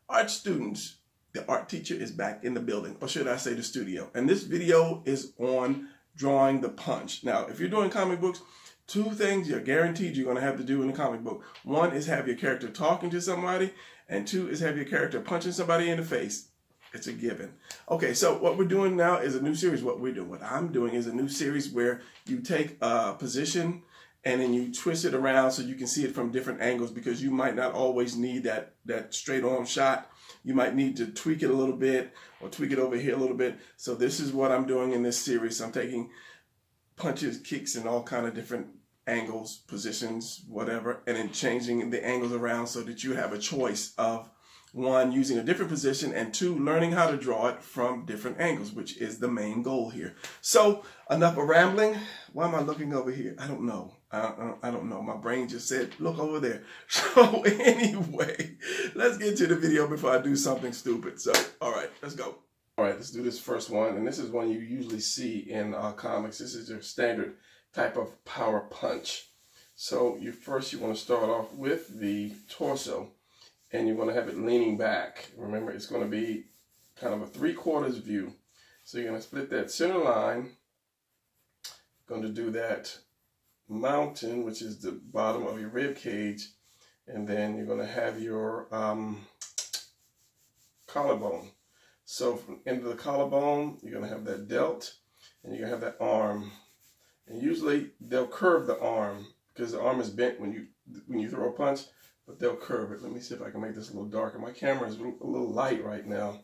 Art students, the art teacher is back in the building, or should I say the studio. And this video is on drawing the punch. Now, if you're doing comic books, two things you're guaranteed you're going to have to do in a comic book. One is have your character talking to somebody, and two is have your character punching somebody in the face. It's a given. Okay, so what we're doing now is a new series. What I'm doing is a new series where you take a position and then you twist it around so you can see it from different angles, because you might not always need that straight on shot. You might need to tweak it a little bit or tweak it over here a little bit. So this is what I'm doing in this series. I'm taking punches, kicks, and all kind of different angles, positions, whatever, and then changing the angles around so that you have a choice of, one, using a different position, and two, learning how to draw it from different angles, which is the main goal here. So enough of rambling. Why am I looking over here? I don't know. I don't know. My brain just said, look over there. So anyway, let's get to the video before I do something stupid. So, all right, let's go. All right, let's do this first one. And this is one you usually see in comics. This is your standard type of power punch. So you want to start off with the torso, and you want to have it leaning back. Remember, it's going to be kind of a 3/4 view. So you're going to split that center line. Going to do that mountain, which is the bottom of your rib cage, and then you're going to have your collarbone. So from the end of the collarbone, you're going to have that delt, and you're going to have that arm. And usually they'll curve the arm because the arm is bent when you throw a punch, but they'll curve it. Let me see if I can make this a little darker. My camera is a little light right now.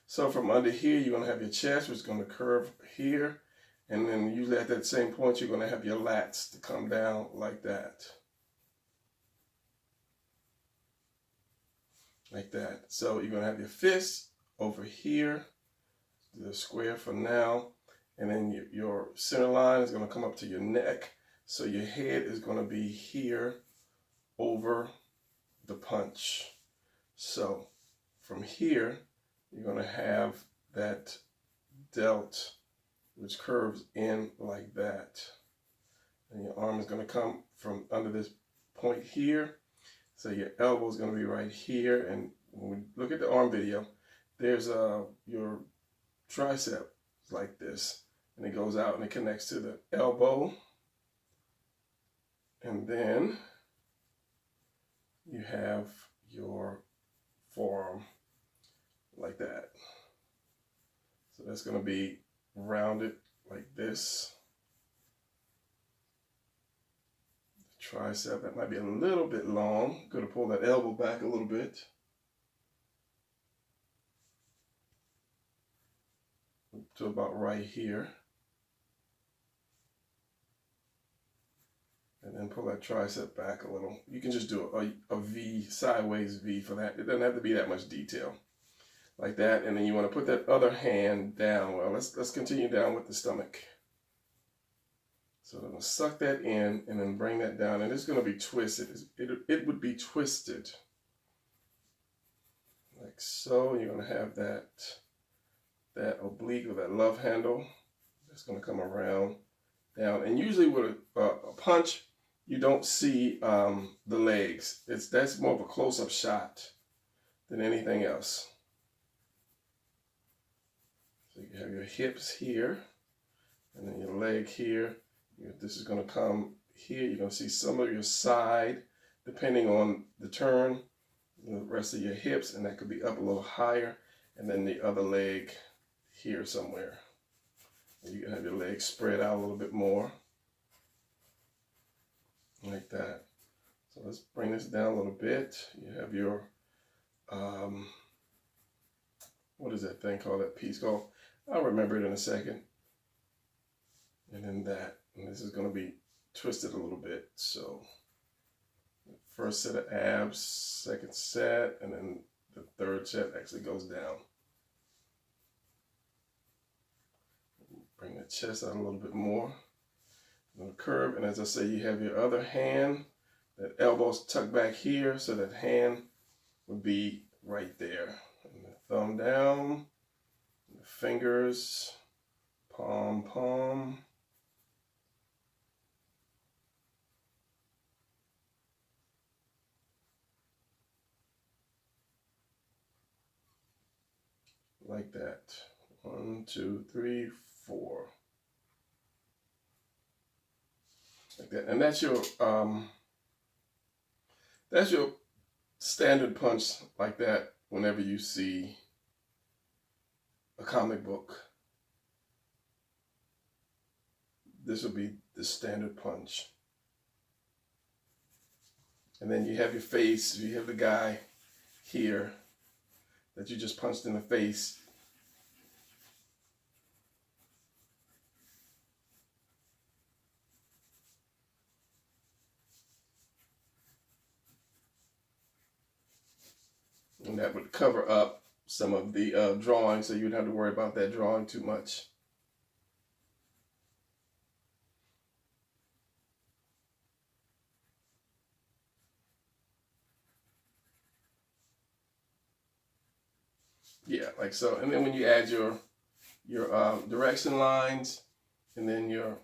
So from under here, you're going to have your chest, which is going to curve here. And then usually at that same point, you're going to have your lats to come down like that. Like that. So you're going to have your fists over here, the square for now. And then your center line is going to come up to your neck. So your head is going to be here over the punch. So from here, you're going to have that delt, which curves in like that. And your arm is going to come from under this point here. So your elbow is going to be right here. And when we look at the arm video, there's your tricep like this. And it goes out and it connects to the elbow. And then you have your forearm like that. So that's going to be rounded like this. The tricep, that might be a little bit long. Going to pull that elbow back a little bit. To about right here. And then pull that tricep back a little. You can just do a V, sideways V for that. It doesn't have to be that much detail. Like that. And then you want to put that other hand down. Well, let's continue down with the stomach. So I'm going to suck that in and then bring that down. And it's going to be twisted. It would be twisted. Like so. You're going to have that oblique or that love handle. That's going to come around, down. And usually with a punch, you don't see the legs. That's more of a close-up shot than anything else. So you have your hips here, and then your leg here. This is going to come here. You're going to see some of your side, depending on the turn, the rest of your hips, and that could be up a little higher, and then the other leg here somewhere. And you can have your legs spread out a little bit more. Like that. So let's bring this down a little bit. You have your, what is that thing called, that piece called? I'll remember it in a second. And then that. And this is going to be twisted a little bit. So first set of abs, second set, and then the third set actually goes down. Bring the chest out a little bit more. The curve, and as I say, you have your other hand, that elbow's tucked back here, so that hand would be right there. And the thumb down, the fingers, palm, palm. like that. 1, 2, 3, 4. Like that. And that's your standard punch like that whenever you see a comic book. This will be the standard punch. And then you have your face. You have the guy here that you just punched in the face. And that would cover up some of the drawing, so you wouldn't have to worry about that drawing too much. Yeah, like so. And then when you add your direction lines, and then your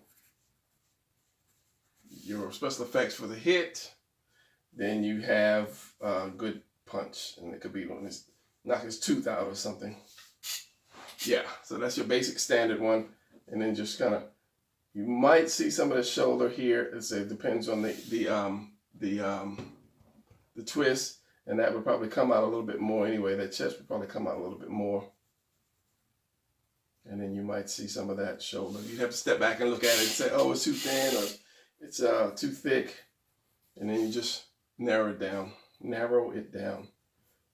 special effects for the hit, then you have a good punch. And it could be when it's knock his tooth out or something. Yeah, so that's your basic standard one. And then just kind of, you might see some of the shoulder here. It depends on the twist. And that would probably come out a little bit more anyway. That chest would probably come out a little bit more. And then you might see some of that shoulder. You'd have to step back and look at it and say, oh, it's too thin or it's too thick. And then you just narrow it down. Narrow it down.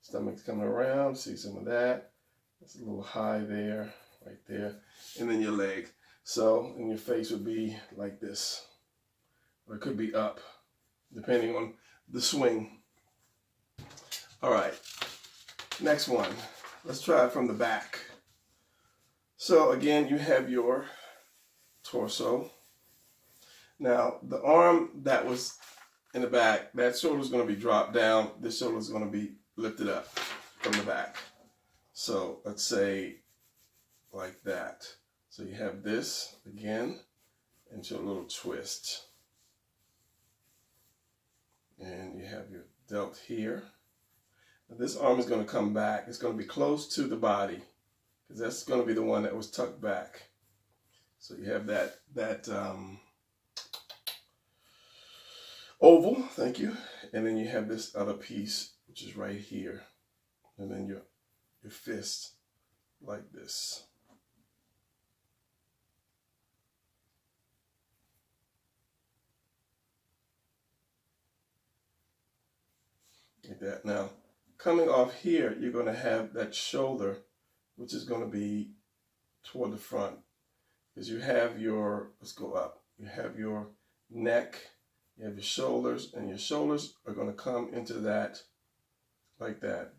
Stomach's coming around. See some of that. It's a little high there, right there. And then your leg. So, and your face would be like this. Or it could be up, depending on the swing. All right, next one. Let's try it from the back. So again, you have your torso. Now, the arm that was in the back, that shoulder is going to be dropped down. This shoulder is going to be lifted up from the back. So let's say like that. So you have this again, into a little twist. And you have your delt here. Now this arm is going to come back. It's going to be close to the body, because that's going to be the one that was tucked back. So you have that oval, thank you. And then you have this other piece, which is right here. And then your fist, like this. Like that. Now, coming off here, you're going to have that shoulder, which is going to be toward the front. Because you have your, let's go up, you have your neck, you have your shoulders, and your shoulders are going to come into that, like that.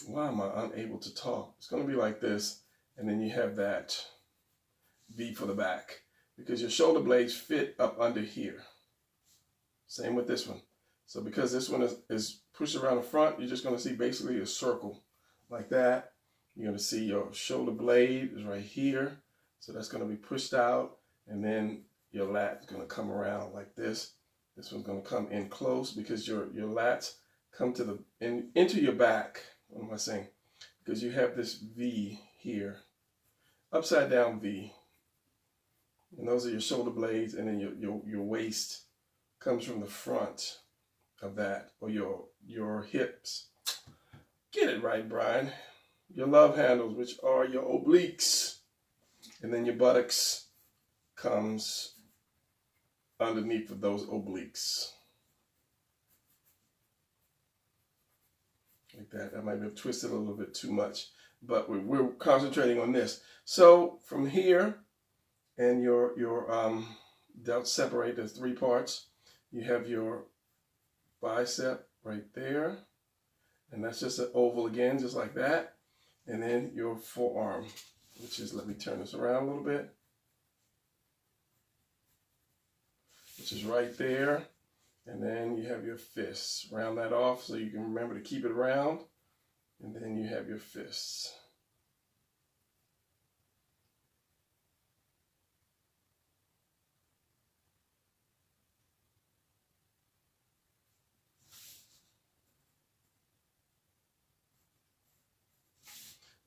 Why am I unable to talk? It's going to be like this, and then you have that V for the back, because your shoulder blades fit up under here. Same with this one. So because this one is pushed around the front, you're just going to see basically a circle like that. You're going to see your shoulder blade is right here. So that's going to be pushed out. And then your lat is going to come around like this. This one's going to come in close because your lats come to into your back. What am I saying? Because you have this V here. Upside down V. And those are your shoulder blades. And then your waist comes from the front of that, or your hips. Get it right, Brian. Your love handles, which are your obliques. And then your buttocks comes underneath of those obliques. Like that. I might have twisted a little bit too much, but we're concentrating on this. So from here, and your delt separate, there's 3 parts. You have your bicep right there, and that's just an oval again, just like that. And then your forearm, which is, let me turn this around a little bit, which is right there. And then you have your fists. Round that off so you can remember to keep it round. And then you have your fists.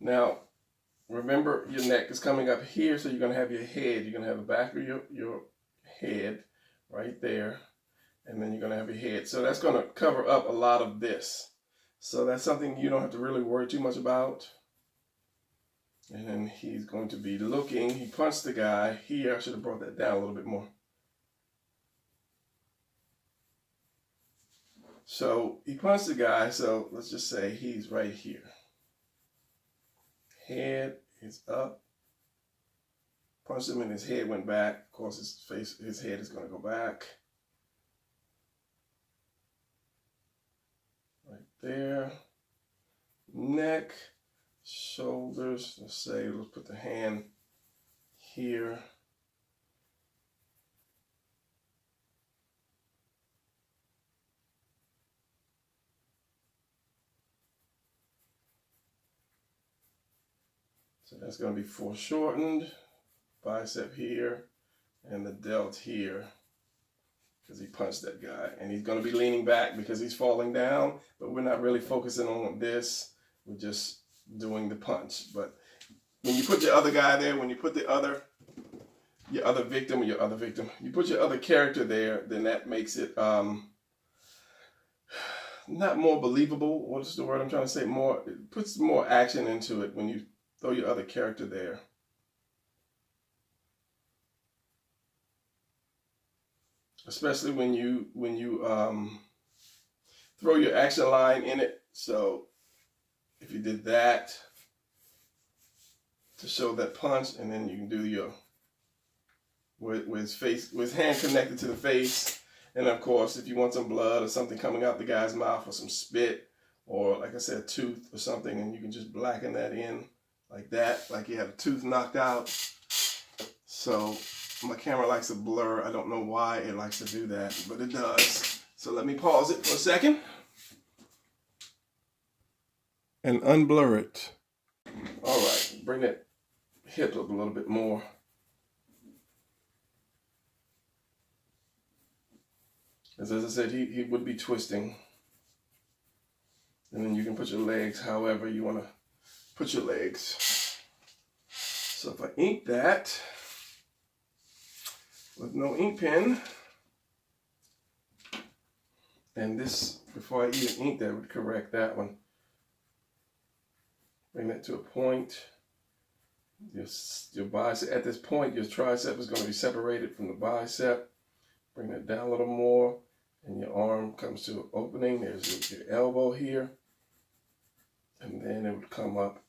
Now, remember your neck is coming up here, so you're going to have your head. You're going to have the back of your head right there, and then you're going to have your head. So that's going to cover up a lot of this. So that's something you don't have to really worry too much about. And then he's going to be looking. He punched the guy here. I should have brought that down a little bit more. So he punched the guy. So let's just say he's right here. Head is up. Punched him and his head went back. Of course, his head is going to go back. Right there. Neck, shoulders. Let's put the hand here. So that's going to be foreshortened. Bicep here and the delt here, because he punched that guy. And he's going to be leaning back because he's falling down, but we're not really focusing on this. We're just doing the punch. But when you put your other guy there, when you put your other victim, you put your other character there, then that makes it not more believable. What is the word I'm trying to say? It puts more action into it when you throw your other character there. Especially when you throw your action line in it. So if you did that to show that punch, and then you can do your with his hand connected to the face, and of course if you want some blood or something coming out the guy's mouth, or some spit, or like I said, tooth or something, and you can just blacken that in like that, like you had a tooth knocked out. So my camera likes to blur. I don't know why it likes to do that, but it does. So let me pause it for a second and unblur it. All right, bring that hip up a little bit more. As I said, he would be twisting. And then you can put your legs however you want to put your legs. So if I ink that with no ink pen, and this, before I even ink that, would correct that one. Bring that to a point. Your bicep, at this point, your tricep is going to be separated from the bicep. Bring that down a little more, and your arm comes to an opening. There's your elbow here, and then it would come up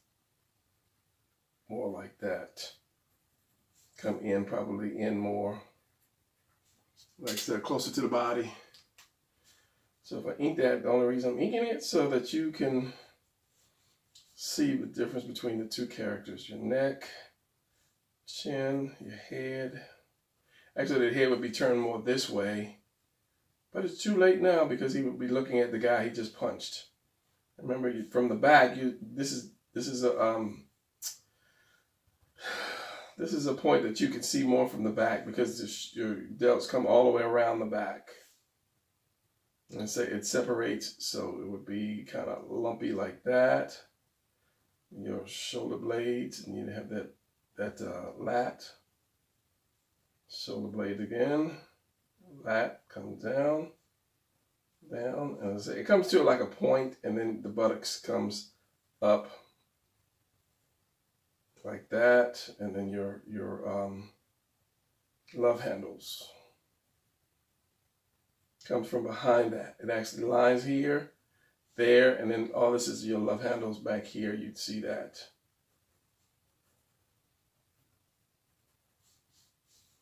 more like that. Come in, probably in more, like I said, closer to the body. So if I ink that, the only reason I'm inking it so that you can see the difference between the two characters. Your neck, chin, your head. Actually, the head would be turned more this way, but it's too late now because he would be looking at the guy he just punched. Remember, from the back, this is a point that you can see more from the back because your delts come all the way around the back. And I say it separates, so it would be kind of lumpy like that. Your shoulder blades, and you have that lat. Shoulder blade again. Lat comes down, and I say it comes to like a point, and then the buttocks comes up like that, and then your love handles comes from behind that. It actually lines here, there, and then all this is your love handles back here. You'd see that.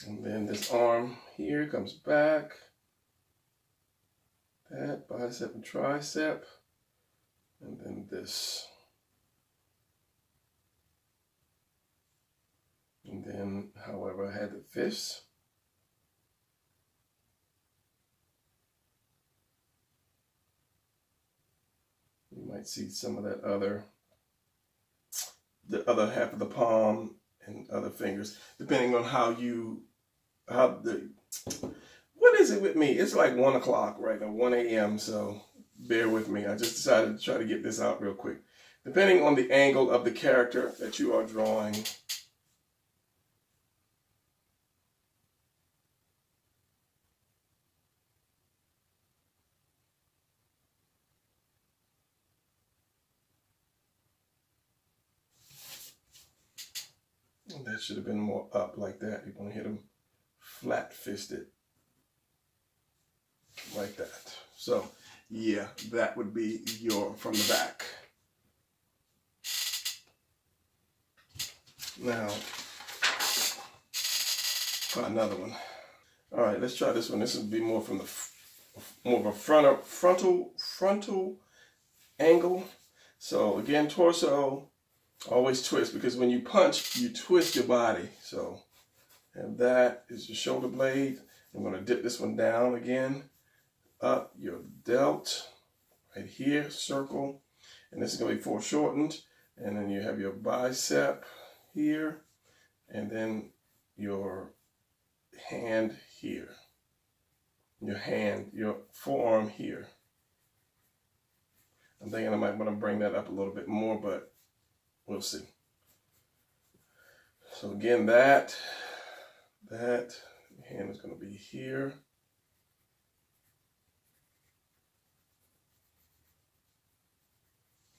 And then this arm here comes back. That bicep and tricep. And then this. And then, however, I had the fists. You might see some of that the other half of the palm and other fingers, depending on what is it with me? It's like 1 o'clock right now, 1 a.m. So bear with me. I just decided to try to get this out real quick. depending on the angle of the character that you are drawing. And that should have been more up like that. You want to hit them flat-fisted like that. So yeah, that would be your from the back. Now, try another one. All right, let's try this one. This would be more from the more of a frontal angle. So again, torso, always twist, because when you punch, you twist your body. So and that is your shoulder blade. I'm going to dip this one down again, up your delt, right here, circle. And this is going to be foreshortened. And then you have your bicep here, and then your hand here. Your hand, your forearm here. I'm thinking I might want to bring that up a little bit more, but we'll see. So again, that hand is going to be here.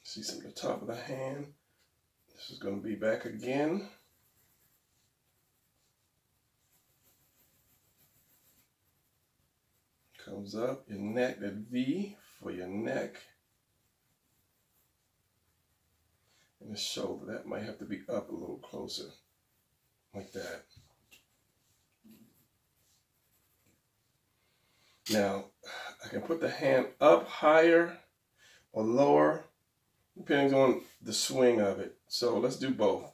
See some of the top of the hand. This is going to be back again. Comes up, your neck, that V for your neck. And the shoulder, that might have to be up a little closer, like that. Now, I can put the hand up higher or lower, depending on the swing of it. So let's do both.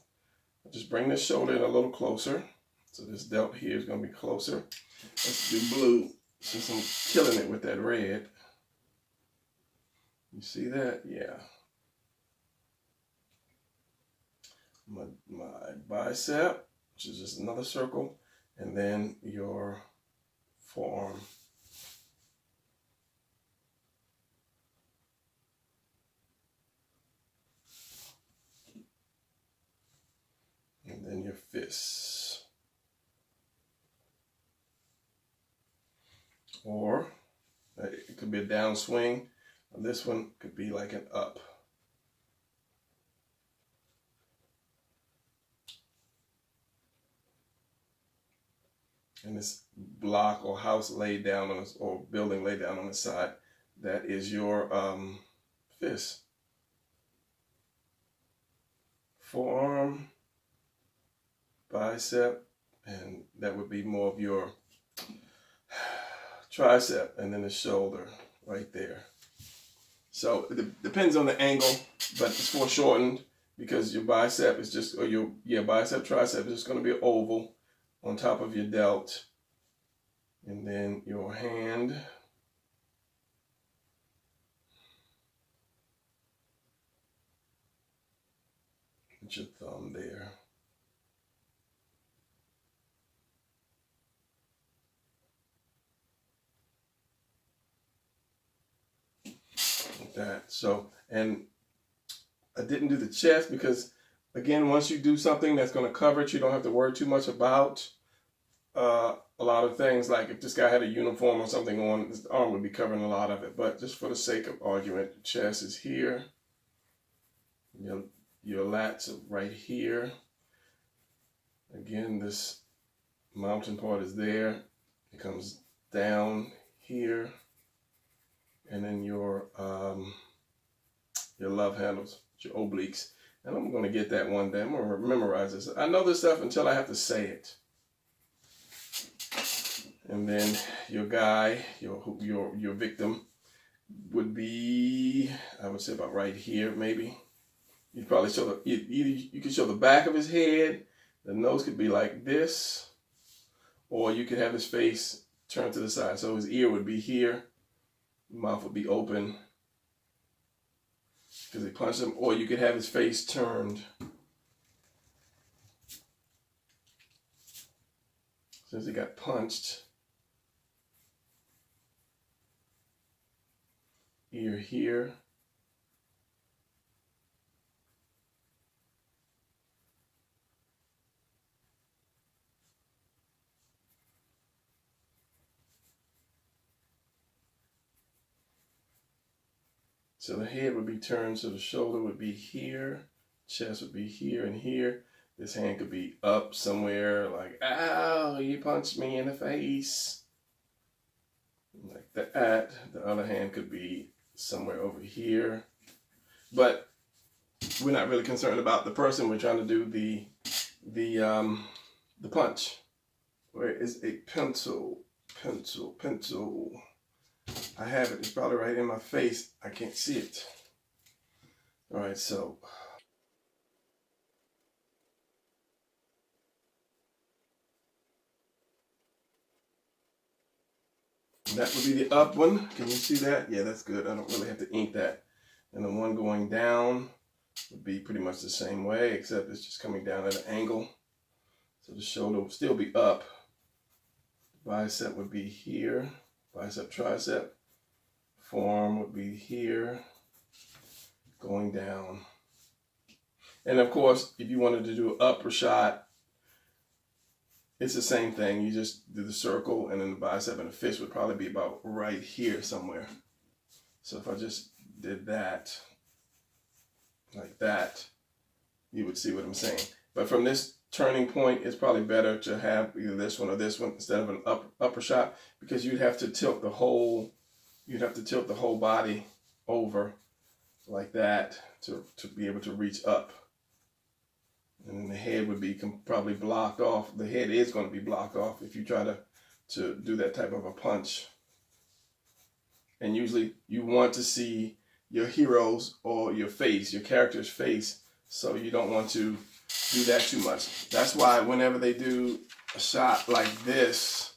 I'll just bring this shoulder in a little closer. So this delt here is going to be closer. Let's do blue, since I'm killing it with that red. You see that? Yeah. My bicep, which is just another circle, and then your forearm. And then your fists. Or it could be a downswing. This one could be like an up. And this block or house laid down on this, or building laid down on the side, that is your fist. Forearm, bicep, and that would be more of your tricep, and then the shoulder right there. So it depends on the angle, but it's foreshortened because your bicep is just, or your bicep tricep is just going to be an oval on top of your delt, and then your hand, put your thumb there. Like that. So, and I didn't do the chest because, again, once you do something that's going to cover it, you don't have to worry too much about a lot of things. Like if this guy had a uniform or something on, his arm would be covering a lot of it. But just for the sake of argument, the chest is here. Your lats are right here. Again, this mountain part is there. It comes down here. And then your love handles, your obliques. And I'm going to get that one day. I'm going to memorize this. I know this stuff until I have to say it. And then your guy, your victim would be, I would say about right here, maybe. You'd probably show the, you could show the back of his head. The nose could be like this, or you could have his face turned to the side. So his ear would be here, mouth would be open because he punched him, or you could have his face turned. Since he got punched, ear here, So the head would be turned, so the shoulder would be here, chest would be here and here. This hand could be up somewhere, like, ow, you punched me in the face. Like that. The other hand could be somewhere over here. But we're not really concerned about the person. We're trying to do the punch. Where is a pencil? Pencil. I have it. It's probably right in my face. I can't see it. All right, so that would be the up one. Can you see that? Yeah, that's good. I don't really have to ink that. And the one going down would be pretty much the same way, except it's just coming down at an angle. So the shoulder would still be up. The bicep would be here. Bicep, tricep. Forearm would be here, going down. And of course, if you wanted to do an upper shot, it's the same thing. You just do the circle, and then the bicep and the fist would probably be about right here somewhere. So if I just did that, like that, you would see what I'm saying. But from this turning point, it's probably better to have either this one or this one instead of an upper shot, because you'd have to tilt the whole body over like that to be able to reach up. And then the head would be probably blocked off. The head is going to be blocked off if you try to do that type of a punch. And usually you want to see your hero's or your face, your character's face, so you don't want to do that too much. That's why whenever they do a shot like this,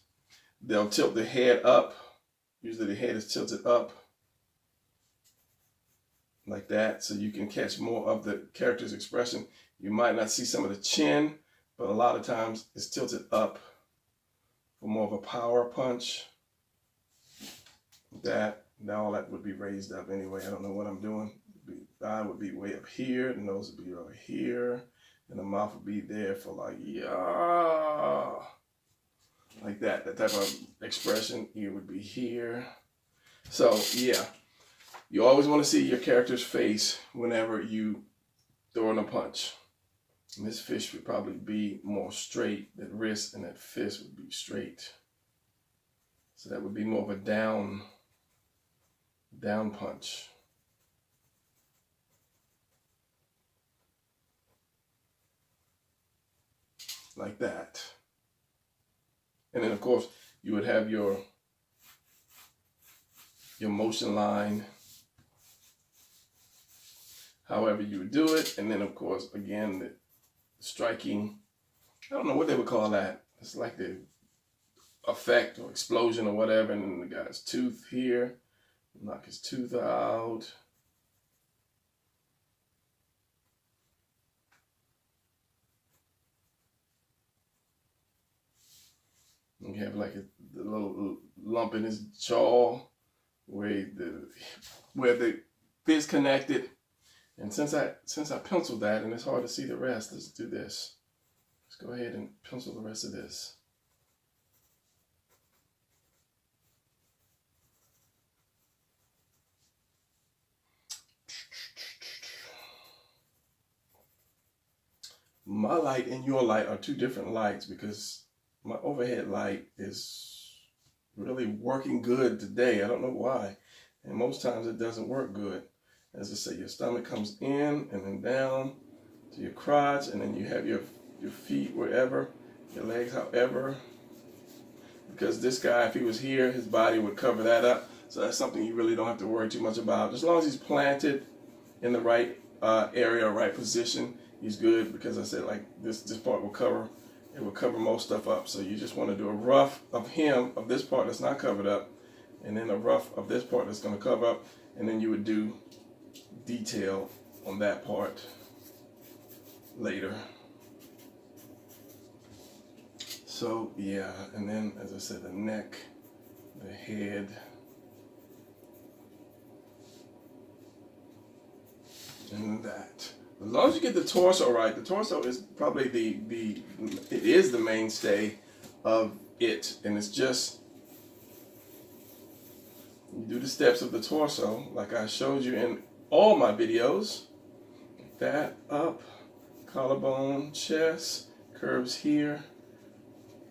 they'll tilt the head up. Usually the head is tilted up like that, so you can catch more of the character's expression. You might not see some of the chin, but a lot of times it's tilted up for more of a power punch. Now all that would be raised up anyway. I don't know what I'm doing. The eye would be way up here, the nose would be over here, and the mouth would be there for like, yeah. Like that type of expression. Ear would be here. So yeah, you always want to see your character's face whenever you throw in a punch. And this fist would probably be more straight. That wrist and that fist would be straight. So that would be more of a down punch. Like that. And then of course you would have your motion line, however you would do it. And then of course, again, the striking, I don't know what they would call that. It's like the effect or explosion or whatever. And then the guy's tooth here, knock his tooth out. You have like a little lump in his jaw where the fist connected. And since I penciled that, and it's hard to see the rest, let's do this. Let's go ahead and pencil the rest of this. My light and your light are two different lights because my overhead light is really working good today. I don't know why. And most times it doesn't work good. As I say, your stomach comes in and then down to your crotch, and then you have your feet wherever, your legs however. Because this guy, if he was here, his body would cover that up. So that's something you really don't have to worry too much about. As long as he's planted in the right area, right position, he's good. Because I said, like, this part will cover. It will cover most stuff up. So you just want to do a rough of him, of this part that's not covered up, and then a rough of this part that's going to cover up, and then you would do detail on that part later. So yeah, and then as I said, the neck, the head, and that. As long as you get the torso right, the torso is probably it is the mainstay of it, and it's just You do the steps of the torso like I showed you in all my videos. That up, collarbone, chest, curves here,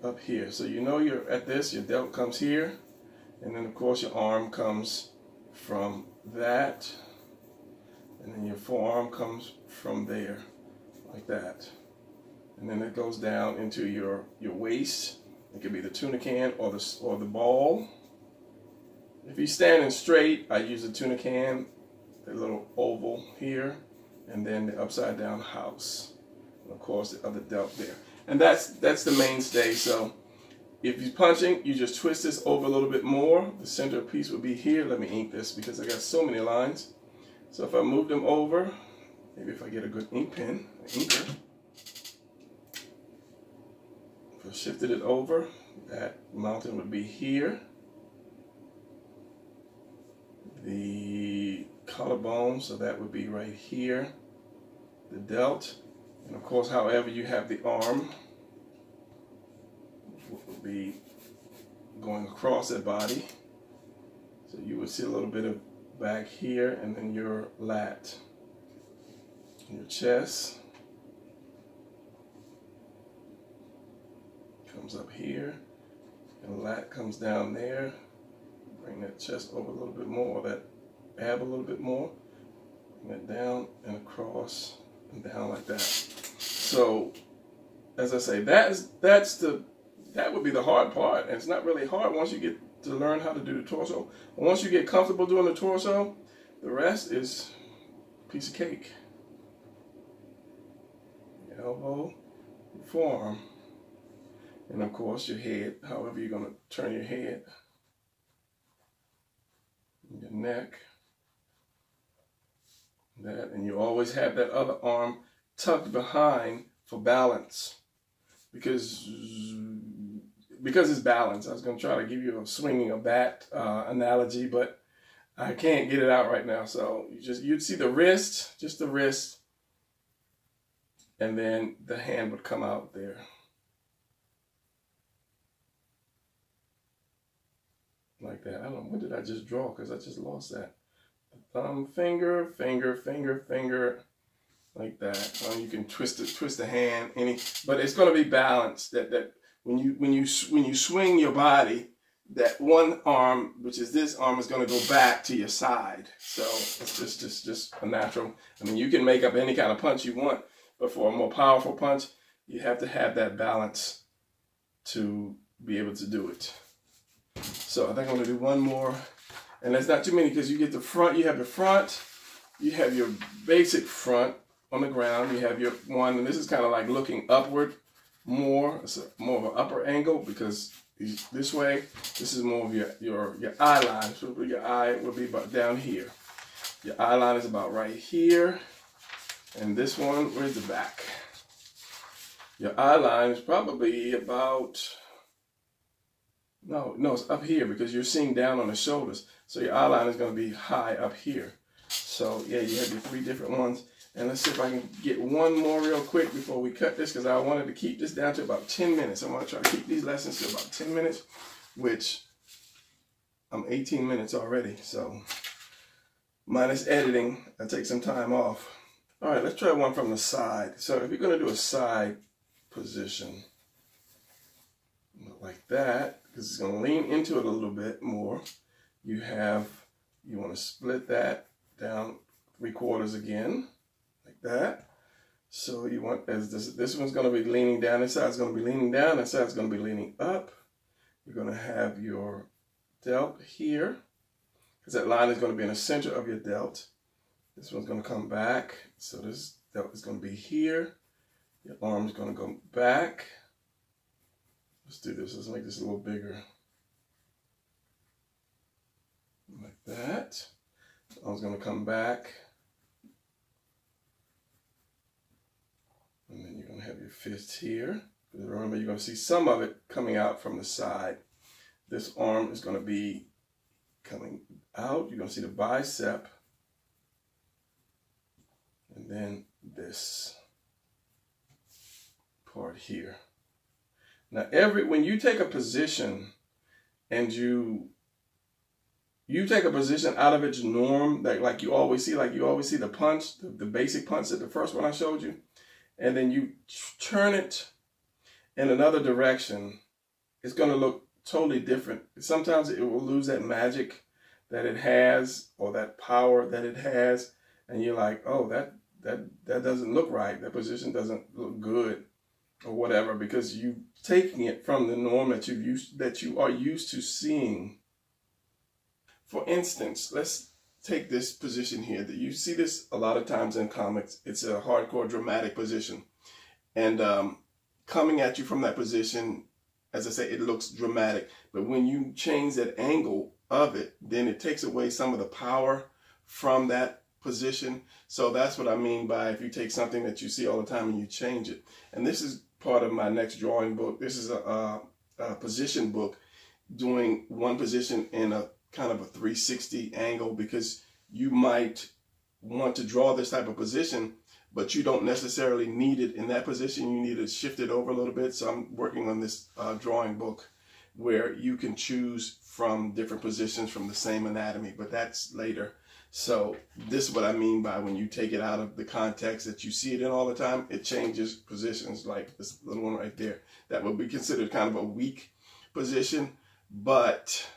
up here. So you know you're at this, your delt comes here, and then of course your arm comes from that, and then your forearm comes from there, like that. And then it goes down into your waist. It could be the tuna can or the ball. If you're standing straight, I use a tuna can, the little oval here, and then the upside down house. And of course the other delt there. And that's the mainstay. So if you're punching, you just twist this over a little bit more. The center piece would be here. Let me ink this because I got so many lines. So if I move them over, maybe if I get a good ink pen, an inker. If I shifted it over, that mountain would be here. The collarbone, so that would be right here. The delt, and of course, however you have the arm, would be going across that body. So you would see a little bit of back here, and then your lat, your chest comes up here, and lat comes down there. Bring that chest over a little bit more, that ab a little bit more, bring that down and across and down like that. So, as I say, that would be the hard part, and it's not really hard once you get to learn how to do the torso. But once you get comfortable doing the torso, the rest is a piece of cake. Your elbow, your forearm, and of course your head, however you're going to turn your head. Your neck, that, and you always have that other arm tucked behind for balance, because it's balance. I was going to try to give you a swinging a bat analogy, but I can't get it out right now. So you'd see the wrist, just the wrist, and then the hand would come out there. Like that. I don't know, what did I just draw? Because I just lost that. Thumb, finger, finger, finger, finger, like that. You can twist the hand, but it's going to be balanced. That when you swing your body, that one arm, which is this arm, is going to go back to your side. So it's just a natural. I mean, you can make up any kind of punch you want, but for a more powerful punch, you have to have that balance to be able to do it. So I think I'm going to do one more, and that's not too many because you get the front, you have the front, you have your basic front on the ground, you have your one, and this is kind of like looking upward more. It's more of an upper angle because this way, this is more of your eye line. So your eye will be about down here. Your eye line is about right here, and this one, where's the back? Your eye line is probably about... No, it's up here because you're seeing down on the shoulders. So your eye line is going to be high up here. So yeah, you have your 3 different ones. And let's see if I can get one more real quick before we cut this, because I wanted to keep this down to about 10 minutes. I'm going to try to keep these lessons to about 10 minutes, which I'm 18 minutes already. So minus editing, I take some time off. All right, let's try one from the side. So if you're going to do a side position, like that, because it's going to lean into it a little bit more. You want to split that down 3/4 again, like that. So you want, as this one's going to be leaning down, this side's going to be leaning down, this side's going to be leaning up. You're going to have your delt here, because that line is going to be in the center of your delt. This one's going to come back, so this delt is going to be here. Your arm's going to go back. Let's do this. Let's make this a little bigger. Like that. I was going to come back. And then you're going to have your fist here. Remember, you're going to see some of it coming out from the side. This arm is going to be coming out. You're going to see the bicep. And then this part here. Now, when you take a position and you you take a position out of its norm, that like you always see the punch, the basic punch at the first one I showed you, and then you turn it in another direction, it's going to look totally different. Sometimes it will lose that magic that it has, or that power that it has, and you're like, oh, that doesn't look right. That position doesn't look good, or whatever, because you taking it from the norm that you are used to seeing. For instance, let's take this position here. That you see this a lot of times in comics. It's a hardcore dramatic position, and coming at you from that position, as I say, it looks dramatic. But when you change that angle of it, then it takes away some of the power from that position. So that's what I mean by if you take something that you see all the time and you change it. And this is part of my next drawing book. This is a position book, doing one position in a kind of a 360 angle, because you might want to draw this type of position, but you don't necessarily need it in that position. You need to shift it over a little bit. So I'm working on this drawing book where you can choose from different positions from the same anatomy, but that's later. So this is what I mean by when you take it out of the context that you see it in all the time, it changes positions, like this little one right there. That would be considered kind of a weak position, but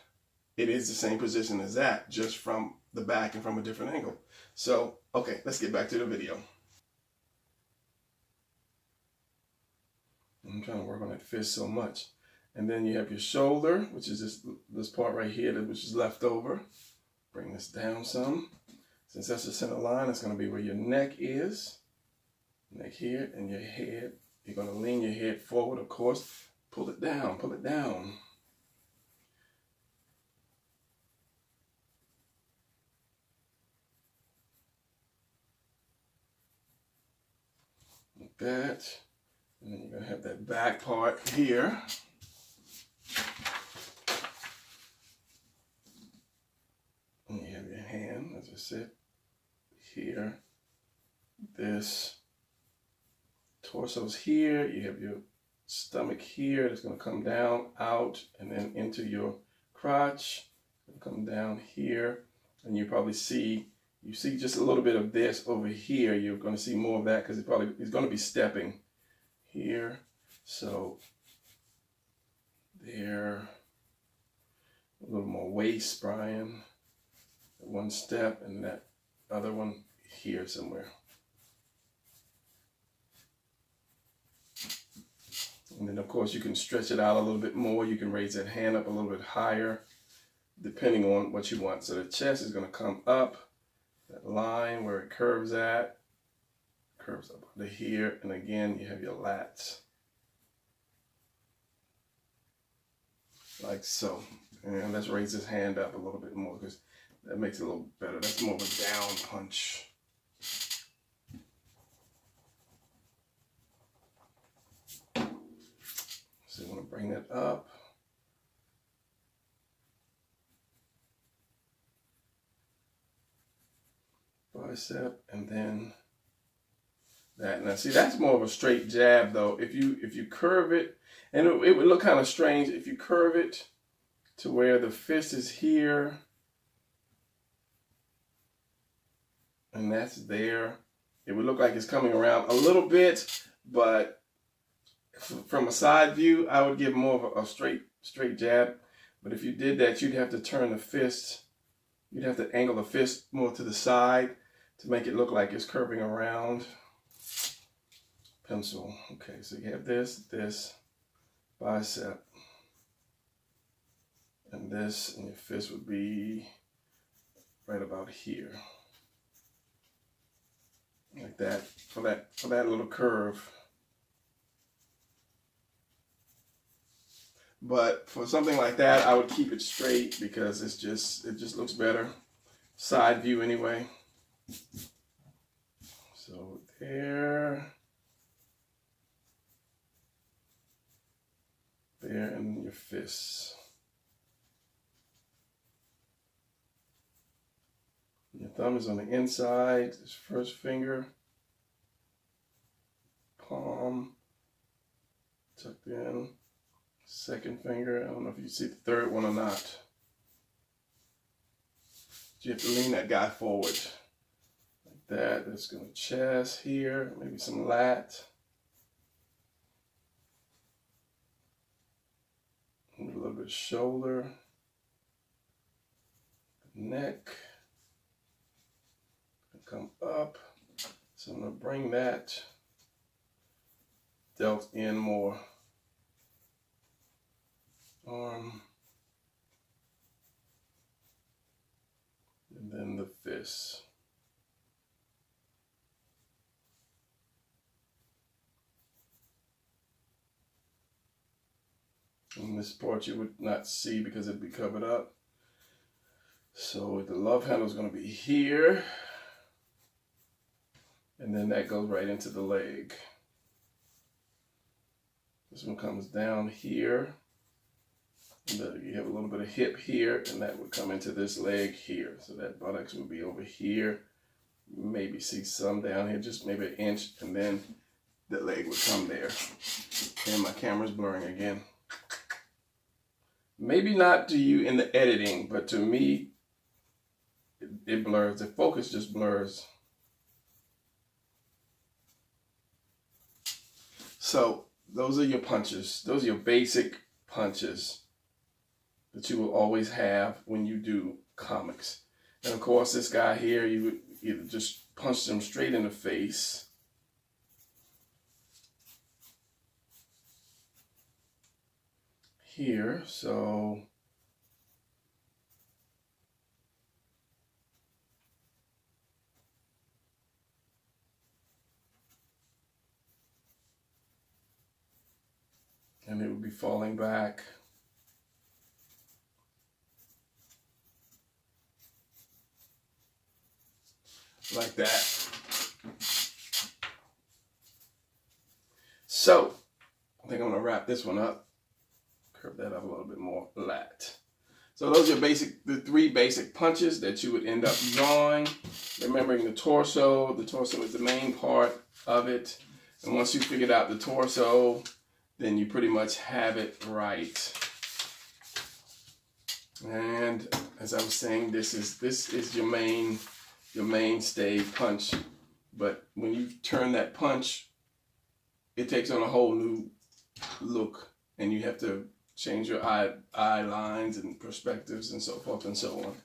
it is the same position as that, just from the back and from a different angle. So, okay, let's get back to the video. I'm trying to work on that fist so much. And then you have your shoulder, which is this part right here, which is left over. Bring this down some. Since that's the center line, it's going to be where your neck is. Neck here, and your head. You're going to lean your head forward, of course. Pull it down, pull it down. Like that. And then you're going to have that back part here. And you have your hand, as I said, here. This torso's here. You have your stomach here. It's going to come down, out, and then into your crotch. It'll come down here. And you probably see, just a little bit of this over here. You're going to see more of that because it's going to be stepping here. So there. A little more waist, Brian. One step, and that other one here somewhere. And then of course you can stretch it out a little bit more. You can raise that hand up a little bit higher depending on what you want. So the chest is going to come up, that line where it curves at, curves up to here, and again you have your lats. Like so. And let's raise this hand up a little bit more because that makes it a little better. That's more of a down punch. So you want to bring that up. Bicep, and then that. Now see, that's more of a straight jab though. If you curve it, and it would look kind of strange if you curve it to where the fist is here. And that's there. It would look like it's coming around a little bit, but from a side view, I would give more of a straight jab. But if you did that, you'd have to turn the fist, you'd have to angle the fist more to the side to make it look like it's curving around. Pencil. Okay, so you have this bicep, and this, and your fist would be right about here. Like that, for that little curve. But for something like that, I would keep it straight because it just looks better. Side view anyway. So there, and your fists. Your thumb is on the inside, this first finger, palm, tucked in, second finger. I don't know if you see the third one or not. You have to lean that guy forward. Like that. That's going to chest here. Maybe some lat. A little bit of shoulder. Neck. Come up. So I'm going to bring that delt in more. Arm. And then the fist. And this part you would not see because it'd be covered up. So the love handle is going to be here. And then that goes right into the leg. This one comes down here. And you have a little bit of hip here, and that would come into this leg here. So that buttocks would be over here. Maybe see some down here, just maybe an inch, and then the leg would come there. And my camera's blurring again. Maybe not to you in the editing, but to me, it blurs. The focus just blurs. So those are your punches. Those are your basic punches that you will always have when you do comics. And of course, this guy here, you would either just punch him straight in the face. Here, so and it would be falling back. Like that. So, I think I'm going to wrap this one up. Curve that up a little bit more. Lat. So those are the three basic punches that you would end up drawing. Remembering the torso. The torso is the main part of it. And once you figured out the torso, then you pretty much have it right. And as I was saying, this is your mainstay punch. But when you turn that punch, it takes on a whole new look, and you have to change your eye lines and perspectives and so forth and so on.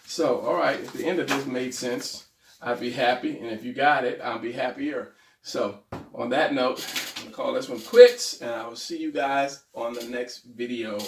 So, all right, if the end of this made sense, I'd be happy, and if you got it, I'll be happier. So, on that note, I'm going to call this one quits, and I will see you guys on the next video.